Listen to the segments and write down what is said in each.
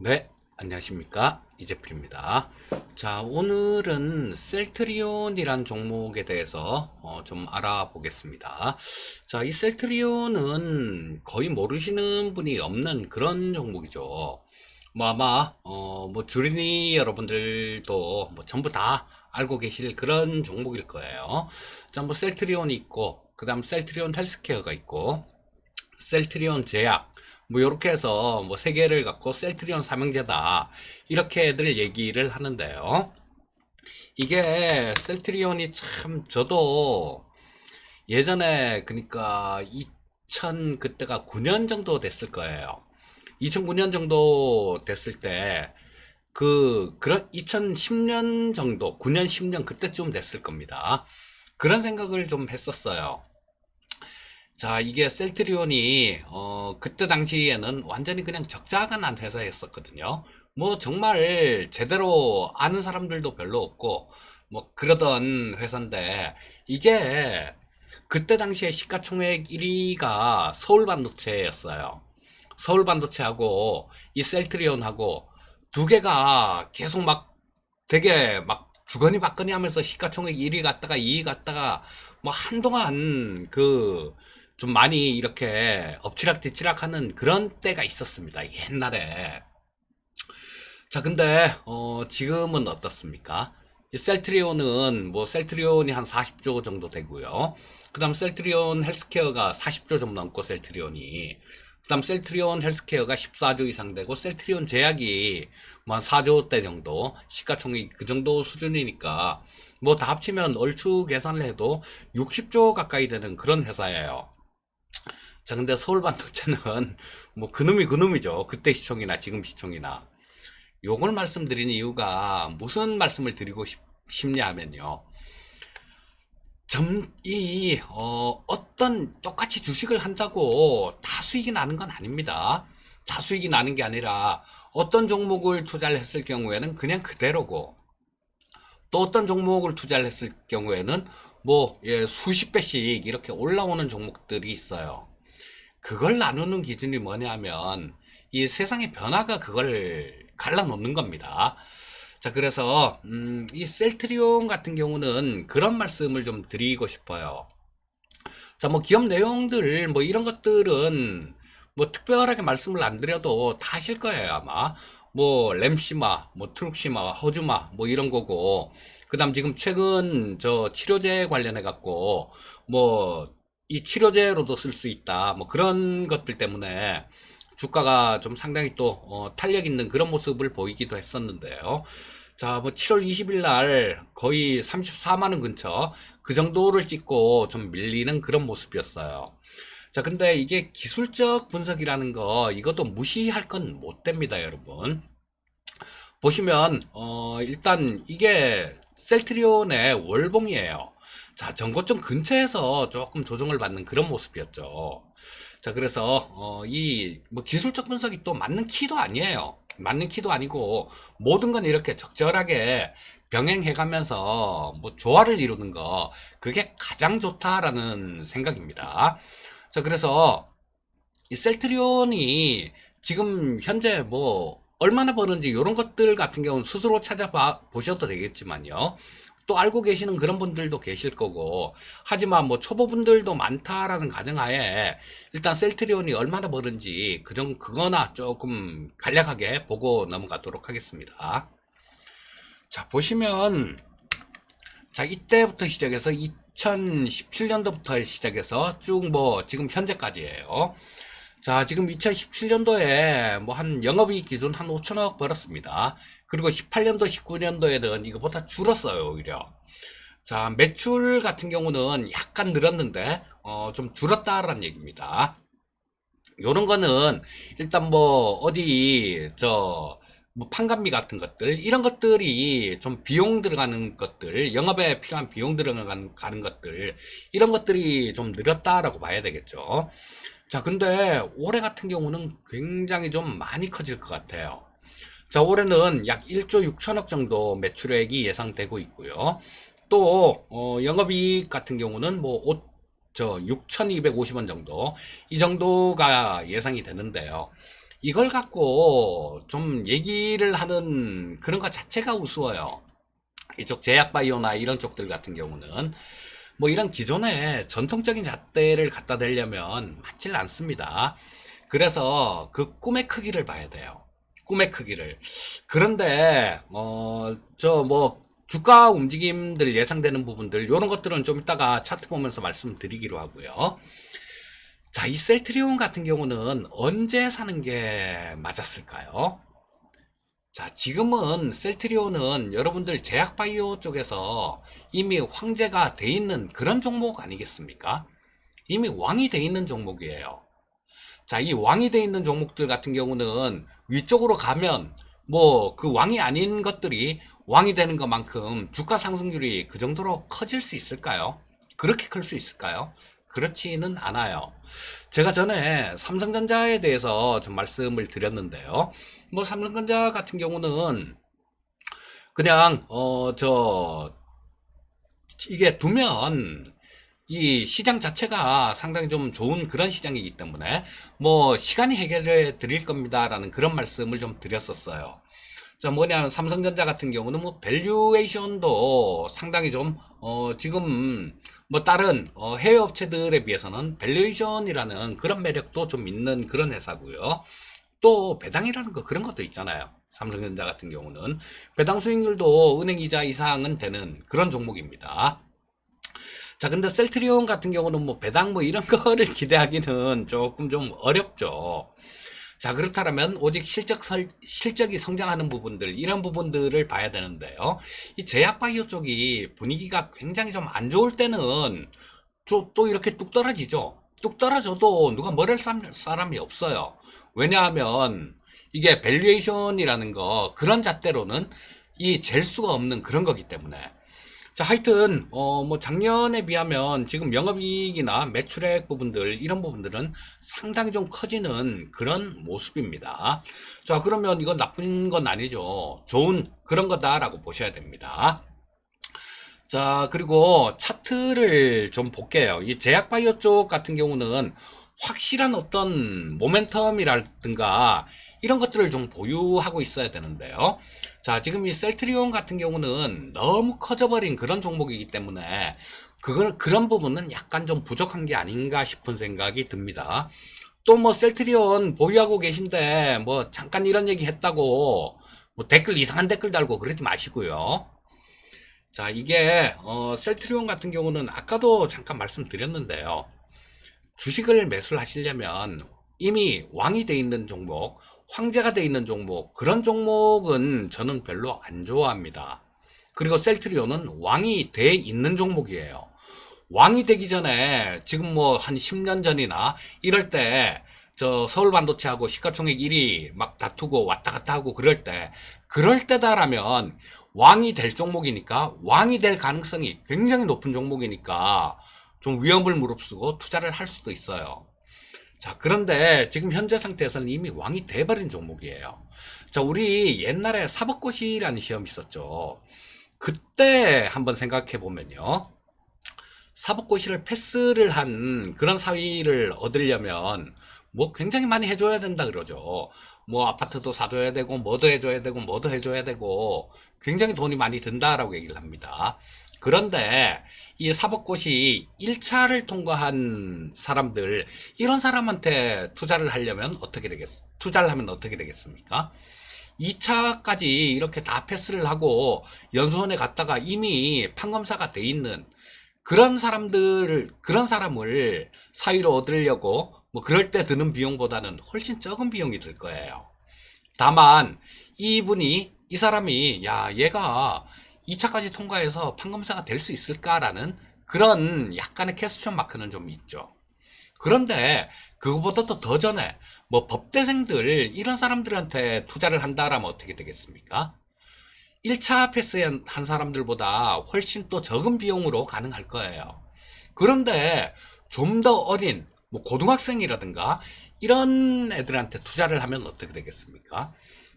네, 안녕하십니까. 이재필입니다. 자, 오늘은 셀트리온이란 종목에 대해서 좀 알아보겠습니다. 자, 이 셀트리온은 거의 모르시는 분이 없는 그런 종목이죠. 뭐 아마 뭐 주린이 여러분들도 뭐 전부 다 알고 계실 그런 종목일 거예요. 자, 뭐 셀트리온이 있고, 그 다음 셀트리온 헬스케어가 있고, 셀트리온 제약, 뭐 이렇게 해서 뭐 세 개를 갖고 셀트리온 삼형제다, 이렇게들 얘기를 하는데요. 이게 셀트리온이 참, 저도 예전에 그러니까 2000, 그때가 9년 정도 됐을 거예요. 2009년 정도 됐을 때 그런 2010년 정도, 9년 10년 그때쯤 됐을 겁니다. 그런 생각을 좀 했었어요. 자, 이게 셀트리온이 그때 당시에는 완전히 그냥 적자가 난 회사였었거든요. 뭐 정말 제대로 아는 사람들도 별로 없고 뭐 그러던 회사인데, 이게 그때 당시에 시가총액 1위가 서울반도체였어요. 서울반도체하고 이 셀트리온하고 두 개가 계속 막 되게 막 주거니 받거니 하면서 시가총액 1위 갔다가 2위 갔다가 뭐 한동안 좀 많이 이렇게 엎치락뒤치락 하는 그런 때가 있었습니다, 옛날에. 자, 근데 지금은 어떻습니까? 이 셀트리온은 뭐 셀트리온이 한 40조 정도 되고요. 그다음 셀트리온 헬스케어가 40조 좀 넘고, 셀트리온이. 그다음 셀트리온 헬스케어가 14조 이상 되고, 셀트리온 제약이 뭐 한 4조대 정도, 시가총액 그 정도 수준이니까 뭐 다 합치면 얼추 계산을 해도 60조 가까이 되는 그런 회사예요. 자, 근데 서울반도체는 뭐 그놈이 그놈이죠. 그때 시총이나 지금 시총이나. 요걸 말씀드린 이유가, 무슨 말씀을 드리고 싶냐 하면요. 어떤 똑같이 주식을 한다고 다 수익이 나는 건 아닙니다. 다 수익이 나는 게 아니라, 어떤 종목을 투자를 했을 경우에는 그냥 그대로고, 또 어떤 종목을 투자를 했을 경우에는 뭐, 예, 수십 배씩 이렇게 올라오는 종목들이 있어요. 그걸 나누는 기준이 뭐냐면, 이 세상의 변화가 그걸 갈라놓는 겁니다. 자, 그래서 이 셀트리온 같은 경우는 그런 말씀을 좀 드리고 싶어요. 자, 뭐 기업 내용들 뭐 이런 것들은 뭐 특별하게 말씀을 안 드려도 다 아실 거예요, 아마. 뭐 램시마, 뭐 트룩시마, 허주마 뭐 이런 거고, 그다음 지금 최근 저 치료제 관련해 갖고 뭐 이 치료제로도 쓸 수 있다, 뭐 그런 것들 때문에 주가가 좀 상당히 또 탄력 있는 그런 모습을 보이기도 했었는데요. 자, 뭐 7월 20일 날 거의 34만 원 근처 그 정도를 찍고 좀 밀리는 그런 모습이었어요. 자, 근데 이게 기술적 분석이라는 거, 이것도 무시할 건 못 됩니다, 여러분. 보시면 일단 이게 셀트리온의 월봉이에요. 자, 전고점 근처에서 조금 조정을 받는 그런 모습이었죠. 자, 그래서 이 뭐 기술적 분석이 또 맞는 키도 아니에요. 맞는 키도 아니고, 모든 건 이렇게 적절하게 병행해 가면서 뭐 조화를 이루는 거, 그게 가장 좋다라는 생각입니다. 자, 그래서 이 셀트리온이 지금 현재 뭐 얼마나 버는지 이런 것들 같은 경우는 스스로 찾아봐 보셔도 되겠지만요. 또 알고 계시는 그런 분들도 계실 거고, 하지만 뭐 초보분들도 많다라는 가정하에 일단 셀트리온이 얼마나 버는지 그거나 조금 간략하게 보고 넘어가도록 하겠습니다. 자, 보시면, 자, 이때부터 시작해서 2017년도부터 시작해서 쭉 뭐 지금 현재까지예요. 자, 지금 2017년도에 뭐 한 영업이익 기준 한 5천억 벌었습니다. 그리고 18년도, 19년도에는 이거보다 줄었어요, 오히려. 자, 매출 같은 경우는 약간 늘었는데, 좀 줄었다라는 얘기입니다. 요런 거는 일단 뭐 어디 뭐 판관비 같은 것들, 이런 것들이 좀 비용 들어가는 것들, 영업에 필요한 비용 들어가는 것들, 이런 것들이 좀 늘었다라고 봐야 되겠죠. 자, 근데 올해 같은 경우는 굉장히 좀 많이 커질 것 같아요. 자, 올해는 약 1조 6천억 정도 매출액이 예상되고 있고요. 또 영업이익 같은 경우는 뭐 6,250원 정도, 이 정도가 예상이 되는데요. 이걸 갖고 좀 얘기를 하는 그런 것 자체가 우스워요. 이쪽 제약바이오나 이런 쪽들 같은 경우는 뭐 이런 기존의 전통적인 잣대를 갖다 대려면 맞질 않습니다. 그래서 그 꿈의 크기를 봐야 돼요. 꿈의 크기를. 그런데 저 뭐 주가 움직임들 예상되는 부분들 이런 것들은 좀 이따가 차트 보면서 말씀드리기로 하고요. 자, 이 셀트리온 같은 경우는 언제 사는 게 맞았을까요? 자, 지금은 셀트리온은 여러분들 제약바이오 쪽에서 이미 황제가 돼 있는 그런 종목 아니겠습니까? 이미 왕이 돼 있는 종목이에요. 자, 이 왕이 돼 있는 종목들 같은 경우는 위쪽으로 가면 뭐 그 왕이 아닌 것들이 왕이 되는 것만큼 주가 상승률이 그 정도로 커질 수 있을까요? 그렇게 클 수 있을까요? 그렇지는 않아요. 제가 전에 삼성전자에 대해서 좀 말씀을 드렸는데요. 뭐 삼성전자 같은 경우는 그냥 이게 두면 이 시장 자체가 상당히 좀 좋은 그런 시장이기 때문에 뭐 시간이 해결해 드릴 겁니다라는 그런 말씀을 좀 드렸었어요. 자, 뭐냐면 삼성전자 같은 경우는 뭐 밸류에이션도 상당히 좀 지금 뭐 다른 해외 업체들에 비해서는 밸류에이션이라는 그런 매력도 좀 있는 그런 회사고요. 또 배당이라는 거 그런 것도 있잖아요. 삼성전자 같은 경우는 배당 수익률도 은행 이자 이상은 되는 그런 종목입니다. 자, 근데 셀트리온 같은 경우는 뭐 배당 뭐 이런 거를 기대하기는 조금 좀 어렵죠. 자, 그렇다면 오직 실적이 성장하는 부분들, 이런 부분들을 봐야 되는데요. 이 제약바이오 쪽이 분위기가 굉장히 좀 안 좋을 때는 또 이렇게 뚝 떨어지죠. 뚝 떨어져도 누가 뭐랄 사람이 없어요. 왜냐하면 이게 밸류에이션이라는 거, 그런 잣대로는 이 잴 수가 없는 그런 거기 때문에. 자, 하여튼 뭐 작년에 비하면 지금 영업이익이나 매출액 부분들 이런 부분들은 상당히 좀 커지는 그런 모습입니다. 자, 그러면 이건 나쁜 건 아니죠. 좋은 그런 거다라고 보셔야 됩니다. 자, 그리고 차트를 좀 볼게요. 이 제약바이오 쪽 같은 경우는 확실한 어떤 모멘텀이라든가 이런 것들을 좀 보유하고 있어야 되는데요. 자, 지금 이 셀트리온 같은 경우는 너무 커져버린 그런 종목이기 때문에 그런 부분은 약간 좀 부족한 게 아닌가 싶은 생각이 듭니다. 또 뭐 셀트리온 보유하고 계신데 뭐 잠깐 이런 얘기 했다고 뭐 댓글 이상한 댓글 달고 그러지 마시고요. 자, 이게 셀트리온 같은 경우는 아까도 잠깐 말씀드렸는데요. 주식을 매수를 하시려면 이미 왕이 돼 있는 종목, 황제가 돼 있는 종목, 그런 종목은 저는 별로 안 좋아합니다. 그리고 셀트리온은 왕이 돼 있는 종목이에요. 왕이 되기 전에 지금 뭐 한 10년 전이나 이럴 때 저 서울 반도체하고 시가총액 1위 막 다투고 왔다 갔다 하고 그럴 때다라면 왕이 될 종목이니까 왕이 될 가능성이 굉장히 높은 종목이니까 좀 위험을 무릅쓰고 투자를 할 수도 있어요. 자, 그런데 지금 현재 상태에서는 이미 왕이 돼버린 종목이에요. 자, 우리 옛날에 사법고시라는 시험이 있었죠. 그때 한번 생각해 보면요. 사법고시를 패스를 한 그런 사위를 얻으려면 뭐 굉장히 많이 해줘야 된다 그러죠. 뭐 아파트도 사줘야 되고 뭐도 해줘야 되고 뭐도 해줘야 되고 굉장히 돈이 많이 든다라고 얘기를 합니다. 그런데 이 사법고시 1차를 통과한 사람들, 이런 사람한테 투자를 하면 어떻게 되겠습니까? 2차까지 이렇게 다 패스를 하고 연수원에 갔다가 이미 판검사가 돼 있는 그런 사람을 사위로 얻으려고 뭐 그럴 때 드는 비용보다는 훨씬 적은 비용이 들 거예요. 다만 이 사람이 야, 얘가 2차까지 통과해서 판검사가 될 수 있을까라는 그런 약간의 퀘스천 마크는 좀 있죠. 그런데 그거보다 더 전에 뭐 법대생들 이런 사람들한테 투자를 한다라면 어떻게 되겠습니까? 1차 패스한 사람들보다 훨씬 또 적은 비용으로 가능할 거예요. 그런데 좀 더 어린 뭐 고등학생이라든가 이런 애들한테 투자를 하면 어떻게 되겠습니까?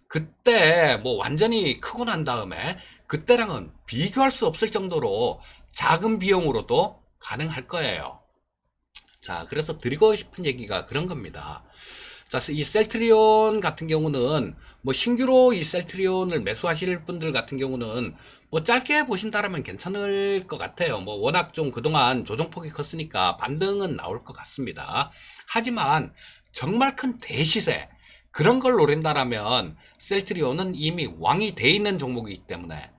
그때 뭐 완전히 크고 난 다음에 그때랑은 비교할 수 없을 정도로 작은 비용으로도 가능할 거예요. 자, 그래서 드리고 싶은 얘기가 그런 겁니다. 자, 이 셀트리온 같은 경우는 뭐 신규로 이 셀트리온을 매수하실 분들 같은 경우는 뭐 짧게 보신다라면 괜찮을 것 같아요. 뭐 워낙 좀 그동안 조정폭이 컸으니까 반등은 나올 것 같습니다. 하지만 정말 큰 대시세 그런 걸 노린다라면 셀트리온은 이미 왕이 돼 있는 종목이기 때문에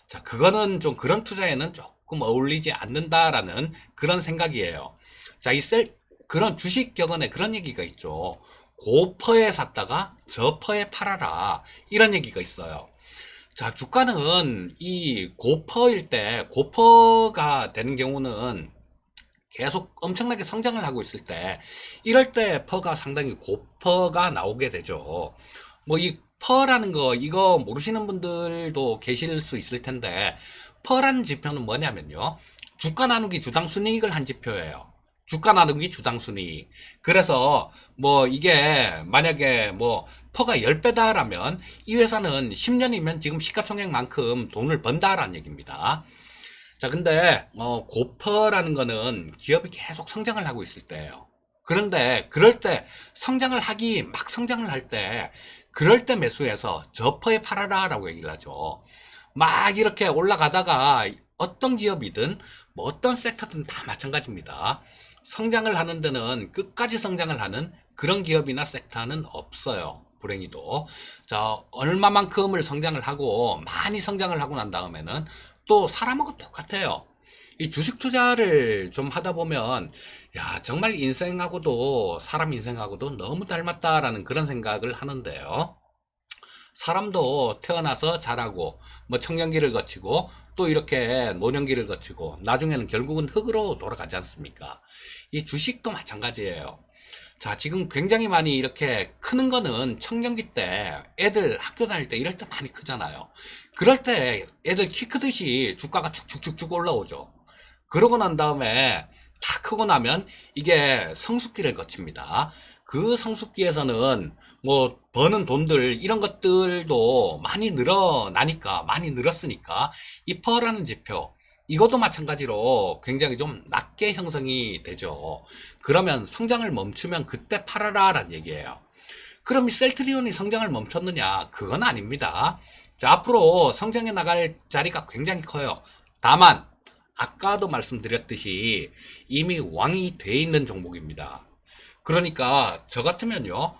자, 그거는 좀 그런 투자에는 조금 어울리지 않는다라는 그런 생각이에요. 자, 그런 주식 격언에 그런 얘기가 있죠. 고퍼에 샀다가 저퍼에 팔아라. 이런 얘기가 있어요. 자, 주가는 이 고퍼일 때, 고퍼가 되는 경우는 계속 엄청나게 성장을 하고 있을 때, 이럴 때 퍼가 상당히 고퍼가 나오게 되죠. 뭐 이 퍼라는 거, 이거 모르시는 분들도 계실 수 있을 텐데, 퍼라는 지표는 뭐냐면요. 주가 나누기 주당 순이익을 한 지표예요. 주가 나누기 주당 순이익. 그래서 뭐 이게 만약에 뭐 퍼가 10배다라면 이 회사는 10년이면 지금 시가총액만큼 돈을 번다라는 얘기입니다. 자, 근데 고퍼라는 거는 기업이 계속 성장을 하고 있을 때예요. 그런데 그럴 때 막 성장을 할 때 그럴 때 매수해서 저퍼에 팔아라라고 얘기를 하죠. 막 이렇게 올라가다가 어떤 기업이든 뭐 어떤 섹터든 다 마찬가지입니다. 성장을 하는 데는 끝까지 성장을 하는 그런 기업이나 섹터는 없어요. 불행히도. 자, 얼마만큼을 성장을 하고 많이 성장을 하고 난 다음에는 또 사람하고 똑같아요. 이 주식 투자를 좀 하다 보면 야, 정말 인생하고도 사람 인생하고도 너무 닮았다라는 그런 생각을 하는데요. 사람도 태어나서 자라고 뭐 청년기를 거치고 또 이렇게 노년기를 거치고 나중에는 결국은 흙으로 돌아가지 않습니까? 이 주식도 마찬가지예요. 자, 지금 굉장히 많이 이렇게 크는 거는 청년기 때 애들 학교 다닐 때 이럴 때 많이 크잖아요. 그럴 때 애들 키 크듯이 주가가 쭉쭉쭉쭉 올라오죠. 그러고 난 다음에 다 크고 나면 이게 성숙기를 거칩니다. 그 성숙기에서는 뭐 버는 돈들 이런 것들도 많이 늘어나니까 많이 늘었으니까 이 퍼라는 지표 이것도 마찬가지로 굉장히 좀 낮게 형성이 되죠. 그러면 성장을 멈추면 그때 팔아라라는 얘기예요. 그럼 이 셀트리온이 성장을 멈췄느냐? 그건 아닙니다. 자, 앞으로 성장해 나갈 자리가 굉장히 커요. 다만 아까도 말씀드렸듯이 이미 왕이 돼 있는 종목입니다. 그러니까 저 같으면요,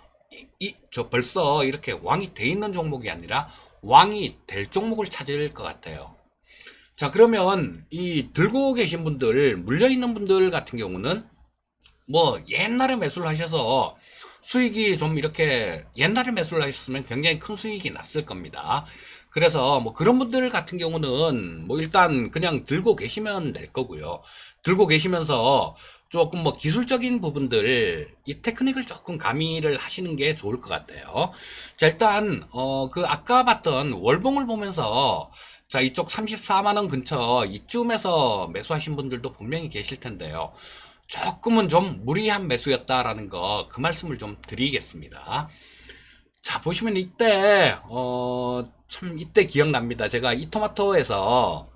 저 벌써 이렇게 왕이 돼 있는 종목이 아니라 왕이 될 종목을 찾을 것 같아요. 자, 그러면 이 들고 계신 분들, 물려 있는 분들 같은 경우는 뭐 옛날에 매수를 하셔서 수익이 좀 이렇게 옛날에 매수를 하셨으면 굉장히 큰 수익이 났을 겁니다. 그래서 뭐 그런 분들 같은 경우는 뭐 일단 그냥 들고 계시면 될 거고요. 들고 계시면서 조금 뭐 기술적인 부분들, 이 테크닉을 조금 가미를 하시는 게 좋을 것 같아요. 자, 일단, 그 아까 봤던 월봉을 보면서 자, 이쪽 34만 원 근처 이쯤에서 매수하신 분들도 분명히 계실 텐데요. 조금은 좀 무리한 매수였다라는 거, 그 말씀을 좀 드리겠습니다. 자, 보시면 이때, 참, 이때 기억납니다. 제가 이토마토에서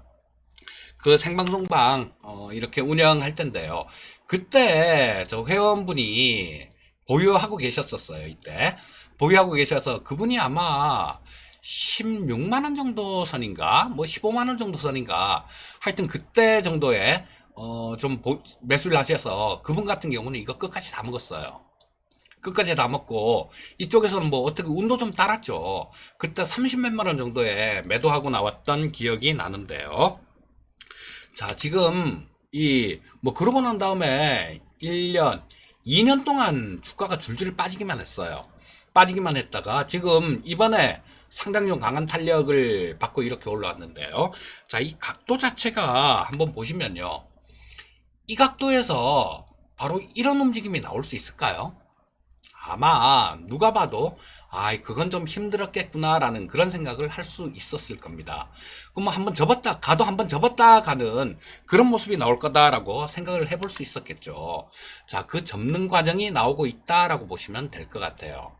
그 생방송방, 이렇게 운영할 텐데요. 그때 저 회원분이 보유하고 계셨었어요, 이때. 보유하고 계셔서 그분이 아마 16만 원 정도 선인가, 뭐 15만 원 정도 선인가, 하여튼 그때 정도에, 좀 매수를 하셔서 그분 같은 경우는 이거 끝까지 다 먹었어요. 끝까지 다 먹고 이쪽에서는 뭐 어떻게 운도 좀 따랐죠. 그때 30몇만 원 정도에 매도하고 나왔던 기억이 나는데요. 자, 지금 뭐 그러고 난 다음에 1년, 2년 동안 주가가 줄줄 빠지기만 했어요. 빠지기만 했다가 지금 이번에 상당히 좀 강한 탄력을 받고 이렇게 올라왔는데요. 자, 이 각도 자체가 한번 보시면요. 이 각도에서 바로 이런 움직임이 나올 수 있을까요? 아마 누가 봐도 그건 좀 힘들었겠구나라는 그런 생각을 할 수 있었을 겁니다. 그럼 한번 접었다 가도 한번 접었다 가는 그런 모습이 나올 거다라고 생각을 해볼 수 있었겠죠. 자, 그 접는 과정이 나오고 있다라고 보시면 될 것 같아요.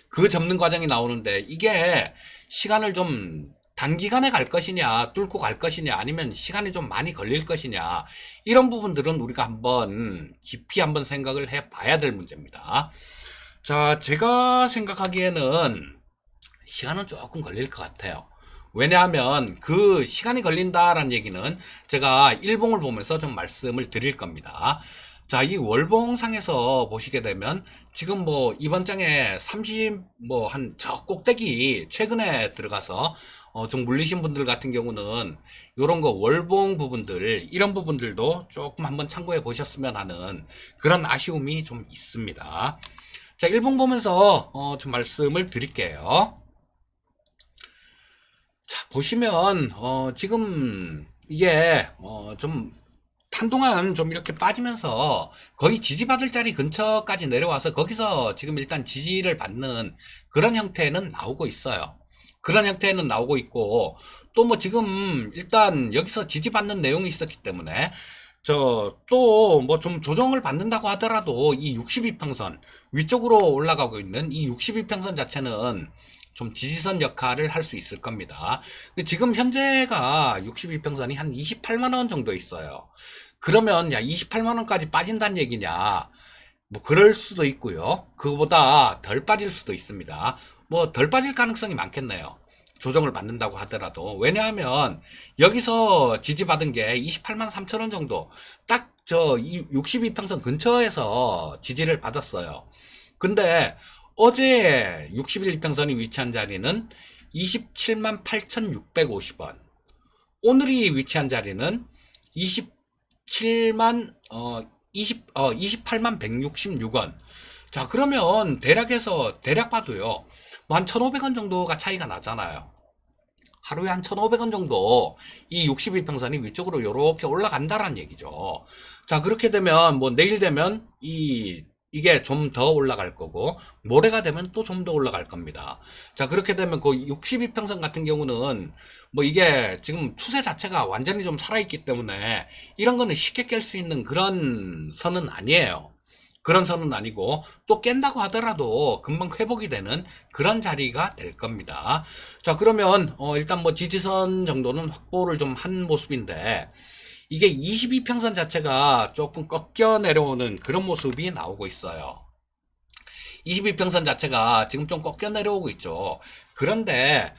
그 접는 과정이 나오는데 이게 시간을 좀 단기간에 갈 것이냐, 뚫고 갈 것이냐, 아니면 시간이 좀 많이 걸릴 것이냐, 이런 부분들은 우리가 한번 깊이 한번 생각을 해 봐야 될 문제입니다. 자, 제가 생각하기에는 시간은 조금 걸릴 것 같아요. 왜냐하면 그 시간이 걸린다라는 얘기는 제가 일봉을 보면서 좀 말씀을 드릴 겁니다. 자, 이 월봉상에서 보시게 되면 지금 뭐 이번 장에 30 뭐 한 저 꼭대기 최근에 들어가서 좀 물리신 분들 같은 경우는 요런 거 월봉 부분들 이런 부분들도 조금 한번 참고해 보셨으면 하는 그런 아쉬움이 좀 있습니다. 자, 일봉 보면서 좀 말씀을 드릴게요. 자, 보시면 지금 이게 좀 한동안 좀 이렇게 빠지면서 거의 지지받을 자리 근처까지 내려와서 거기서 지금 일단 지지를 받는 그런 형태는 나오고 있어요. 그런 형태는 나오고 있고 또 뭐 지금 일단 여기서 지지받는 내용이 있었기 때문에 저 또 뭐 좀 조정을 받는다고 하더라도 이 62평선 위쪽으로 올라가고 있는 이 62평선 자체는 좀 지지선 역할을 할 수 있을 겁니다. 지금 현재가 62평선이 한 28만 원 정도 있어요. 그러면 야 28만 원까지 빠진다는 얘기냐? 뭐 그럴 수도 있고요. 그거보다 덜 빠질 수도 있습니다. 뭐 덜 빠질 가능성이 많겠네요. 조정을 받는다고 하더라도. 왜냐하면 여기서 지지받은 게 28만 3천 원 정도 딱 저 62평선 근처에서 지지를 받았어요. 근데 어제 61평선이 위치한 자리는 27만 8,650원. 오늘이 위치한 자리는 27만 28만 166원. 자, 그러면 대략 봐도요. 뭐 한 1,500원 정도가 차이가 나잖아요. 하루에 한 1,500원 정도 이 62평선이 위쪽으로 이렇게 올라간다라는 얘기죠. 자, 그렇게 되면 뭐 내일 되면 이게 좀 더 올라갈 거고 모레가 되면 또 좀 더 올라갈 겁니다. 자, 그렇게 되면 그 62평선 같은 경우는 뭐 이게 지금 추세 자체가 완전히 좀 살아있기 때문에 이런 거는 쉽게 깰 수 있는 그런 선은 아니에요. 그런 선은 아니고 또 깬다고 하더라도 금방 회복이 되는 그런 자리가 될 겁니다. 자, 그러면 일단 뭐 지지선 정도는 확보를 좀 한 모습인데 이게 22평선 자체가 조금 꺾여 내려오는 그런 모습이 나오고 있어요. 22평선 자체가 지금 좀 꺾여 내려오고 있죠. 그런데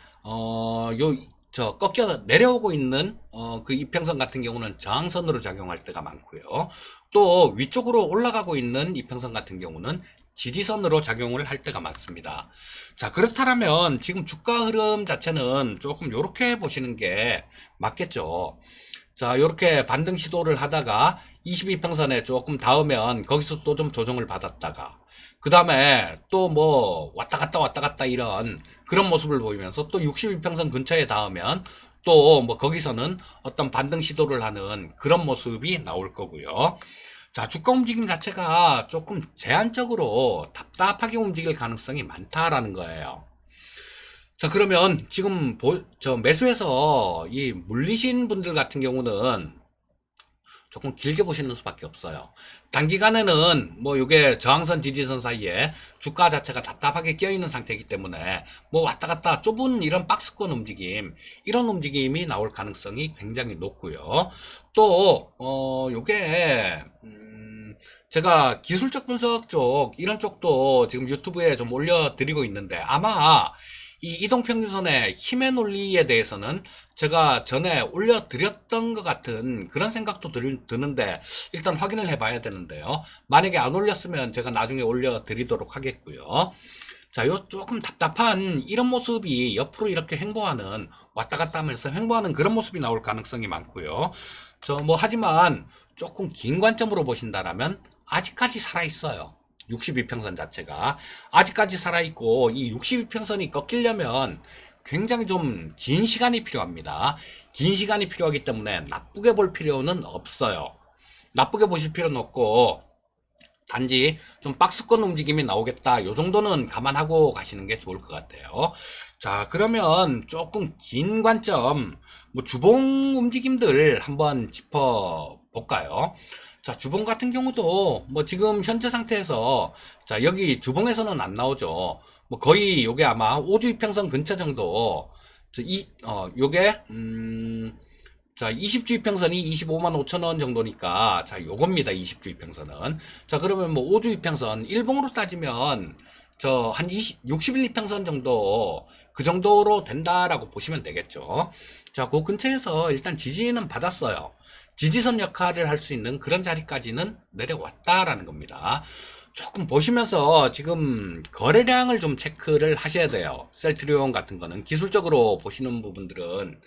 저 꺾여 내려오고 있는 그 이평선 같은 경우는 저항선으로 작용할 때가 많고요. 또 위쪽으로 올라가고 있는 이평선 같은 경우는 지지선으로 작용을 할 때가 많습니다. 자, 그렇다면 지금 주가 흐름 자체는 조금 요렇게 보시는 게 맞겠죠. 자, 요렇게 반등 시도를 하다가 22평선에 조금 닿으면 거기서 또 좀 조정을 받았다가 그 다음에 또 뭐 왔다 갔다 이런 그런 모습을 보이면서 또 62평선 근처에 닿으면 또 뭐 거기서는 어떤 반등 시도를 하는 그런 모습이 나올 거고요. 자, 주가 움직임 자체가 조금 제한적으로 답답하게 움직일 가능성이 많다라는 거예요. 자, 그러면 지금 저 매수해서 이 물리신 분들 같은 경우는 조금 길게 보시는 수밖에 없어요. 단기간에는 뭐 이게 저항선 지지선 사이에 주가 자체가 답답하게 끼어있는 상태이기 때문에 뭐 왔다 갔다 좁은 이런 박스권 움직임 이런 움직임이 나올 가능성이 굉장히 높고요. 또 요게 제가 기술적 분석 쪽 이런 쪽도 지금 유튜브에 좀 올려드리고 있는데 아마 이 이동평균선의 힘의 논리에 대해서는 제가 전에 올려드렸던 것 같은 그런 생각도 드는데 일단 확인을 해봐야 되는데요. 만약에 안 올렸으면 제가 나중에 올려드리도록 하겠고요. 자, 요 조금 답답한 이런 모습이 옆으로 이렇게 횡보하는 왔다 갔다 하면서 횡보하는 그런 모습이 나올 가능성이 많고요. 저 뭐 하지만 조금 긴 관점으로 보신다라면 아직까지 살아있어요. 62평선 자체가 아직까지 살아있고 이 62평선이 꺾이려면 굉장히 좀 긴 시간이 필요합니다. 긴 시간이 필요하기 때문에 나쁘게 볼 필요는 없어요. 나쁘게 보실 필요는 없고 단지 좀 박스권 움직임이 나오겠다 요 정도는 감안하고 가시는 게 좋을 것 같아요. 자, 그러면 조금 긴 관점 뭐 주봉 움직임들 한번 짚어 볼까요? 자, 주봉 같은 경우도 뭐 지금 현재 상태에서 자, 여기 주봉에서는 안 나오죠. 뭐 거의 요게 아마 5주 이평선 근처 정도 요게 자, 20주 이평선이 25만 5천 원 정도니까 자, 요겁니다. 20주 이평선은. 자, 그러면 뭐 5주 이평선 일봉으로 따지면 저 한 61 이평선 정도 그 정도로 된다라고 보시면 되겠죠. 자, 그 근처에서 일단 지지는 받았어요. 지지선 역할을 할 수 있는 그런 자리까지는 내려왔다라는 겁니다. 조금 보시면서 지금 거래량을 좀 체크를 하셔야 돼요. 셀트리온 같은 거는 기술적으로 보시는 부분들은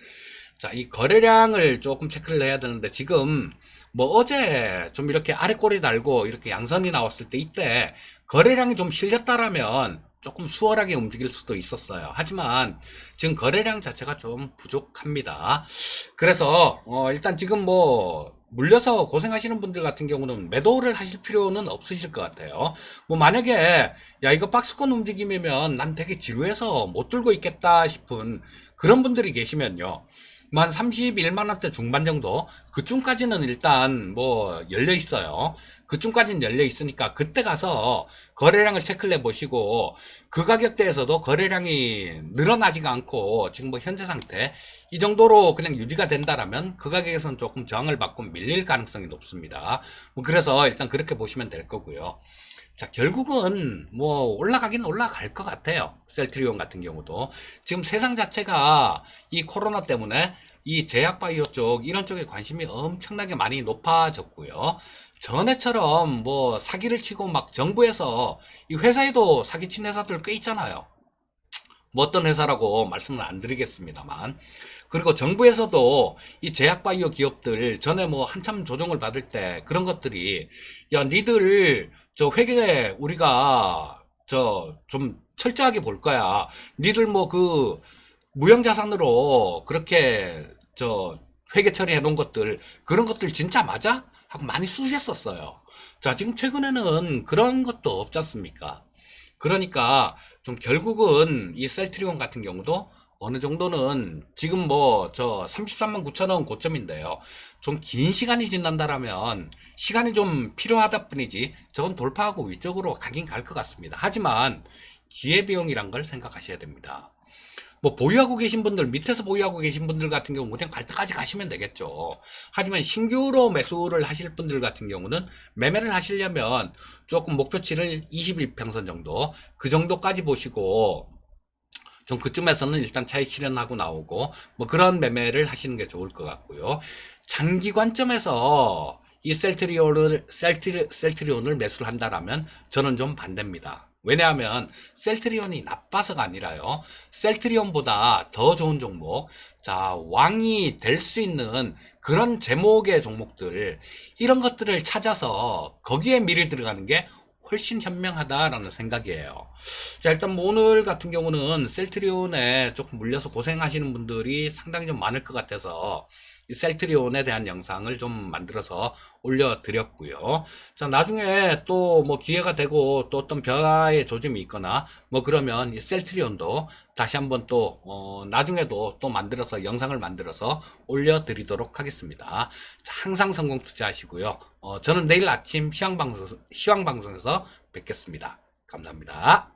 자, 이 거래량을 조금 체크를 해야 되는데 지금 뭐 어제 좀 이렇게 아래 꼬리 달고 이렇게 양선이 나왔을 때 이때 거래량이 좀 실렸다라면 조금 수월하게 움직일 수도 있었어요. 하지만 지금 거래량 자체가 좀 부족합니다. 그래서 일단 지금 뭐 물려서 고생하시는 분들 같은 경우는 매도를 하실 필요는 없으실 것 같아요. 뭐 만약에 야 이거 박스권 움직임이면 난 되게 지루해서 못 들고 있겠다 싶은 그런 분들이 계시면요. 뭐 한 31만 원대 중반 정도 그쯤까지는 일단 뭐 열려 있어요. 그쯤까지는 열려 있으니까 그때 가서 거래량을 체크를 해 보시고 그 가격대에서도 거래량이 늘어나지가 않고 지금 뭐 현재 상태 이 정도로 그냥 유지가 된다라면 그 가격에서는 조금 저항을 받고 밀릴 가능성이 높습니다. 뭐 그래서 일단 그렇게 보시면 될 거고요. 자, 결국은 뭐 올라가긴 올라갈 것 같아요. 셀트리온 같은 경우도 지금 세상 자체가 이 코로나 때문에 이 제약바이오 쪽 이런 쪽에 관심이 엄청나게 많이 높아졌고요. 전에처럼 뭐 사기를 치고 막 정부에서 이 회사에도 사기친 회사들 꽤 있잖아요. 뭐 어떤 회사라고 말씀을 안 드리겠습니다만. 그리고 정부에서도 이 제약바이오 기업들 전에 뭐 한참 조정을 받을 때 그런 것들이 야, 니들 저 회계 우리가 저 좀 철저하게 볼 거야. 니들 뭐 그 무형자산으로 그렇게 저 회계 처리해 놓은 것들 그런 것들 진짜 맞아? 하고 많이 쑤셨었어요. 자, 지금 최근에는 그런 것도 없지 않습니까? 그러니까 좀 결국은 이 셀트리온 같은 경우도 어느 정도는 지금 뭐 저 33만 9천 원 고점인데요. 좀 긴 시간이 지난다라면 시간이 좀 필요하다 뿐이지 저건 돌파하고 위쪽으로 가긴 갈 것 같습니다. 하지만 기회비용이란 걸 생각하셔야 됩니다. 뭐 보유하고 계신 분들 밑에서 보유하고 계신 분들 같은 경우 그냥 갈 때까지 가시면 되겠죠. 하지만 신규로 매수를 하실 분들 같은 경우는 매매를 하시려면 조금 목표치를 21평선 정도 그 정도까지 보시고 좀 그쯤에서는 일단 차익 실현하고 나오고 뭐 그런 매매를 하시는 게 좋을 것 같고요. 장기 관점에서 이 셀트리온을 매수를 한다라면 저는 좀 반대입니다. 왜냐하면 셀트리온이 나빠서가 아니라요. 셀트리온보다 더 좋은 종목, 자, 왕이 될 수 있는 그런 제목의 종목들, 이런 것들을 찾아서 거기에 미리 들어가는 게 훨씬 현명하다라는 생각이에요. 자, 일단 뭐 오늘 같은 경우는 셀트리온에 조금 물려서 고생하시는 분들이 상당히 좀 많을 것 같아서 이 셀트리온에 대한 영상을 좀 만들어서 올려드렸고요. 자, 나중에 또 뭐 기회가 되고 또 어떤 변화의 조짐이 있거나 뭐 그러면 이 셀트리온도 다시 한번 또 나중에도 또 만들어서 영상을 만들어서 올려드리도록 하겠습니다. 자, 항상 성공 투자하시고요. 저는 내일 아침 시황방송에서 뵙겠습니다. 감사합니다.